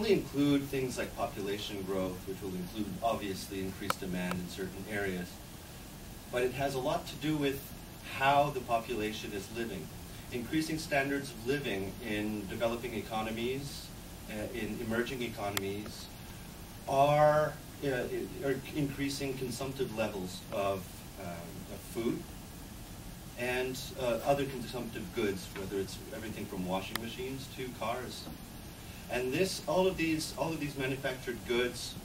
only include things like population growth, which will include obviously increased demand in certain areas, but it has a lot to do with how the population is living. Increasing standards of living in developing economies, in emerging economies, are increasing consumptive levels of food and other consumptive goods, whether it's everything from washing machines to cars. And all of these manufactured goods,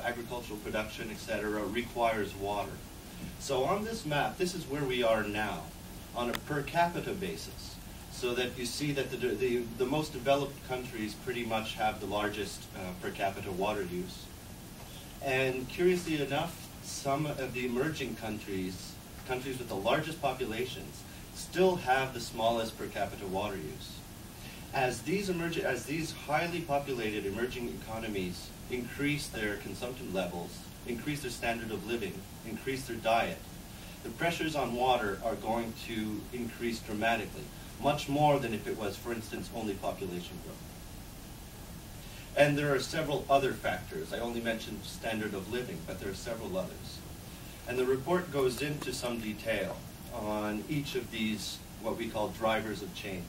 agricultural production, etc., requires water. So on this map, this is where we are now, on a per capita basis, so that you see that the most developed countries pretty much have the largest per capita water use. And curiously enough, some of the emerging countries with the largest populations, still have the smallest per capita water use. As these highly populated emerging economies increase their consumption levels, increase their standard of living, increase their diet, the pressures on water are going to increase dramatically, much more than if it was, for instance, only population growth. And there are several other factors. I only mentioned standard of living, but there are several others. And the report goes into some detail on each of these, what we call drivers of change.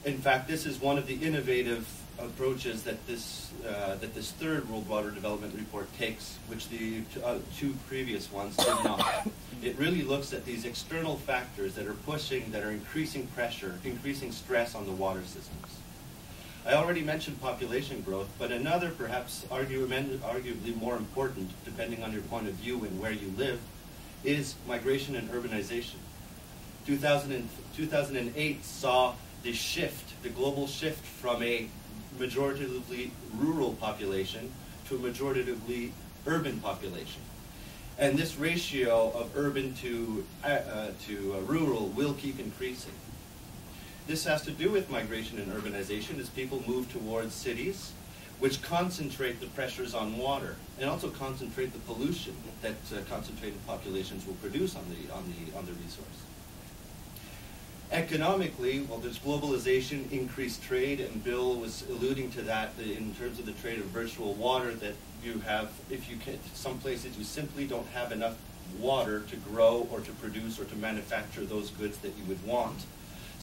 In fact, this is one of the innovative approaches that this third World Water Development Report takes, which the two previous ones did not. It really looks at these external factors that are increasing pressure, increasing stress on the water systems. I already mentioned population growth, but another, perhaps arguably more important, depending on your point of view and where you live, is migration and urbanization. 2008 saw the global shift from a majoritively rural population to a majoritively urban population. And this ratio of urban to rural will keep increasing. This has to do with migration and urbanization as people move towards cities, which concentrate the pressures on water and also concentrate the pollution that concentrated populations will produce on the resource. Economically, well, there's globalization, increased trade, and Bill was alluding to that in terms of the trade of virtual water that you have. Some places you simply don't have enough water to grow or to produce or to manufacture those goods that you would want.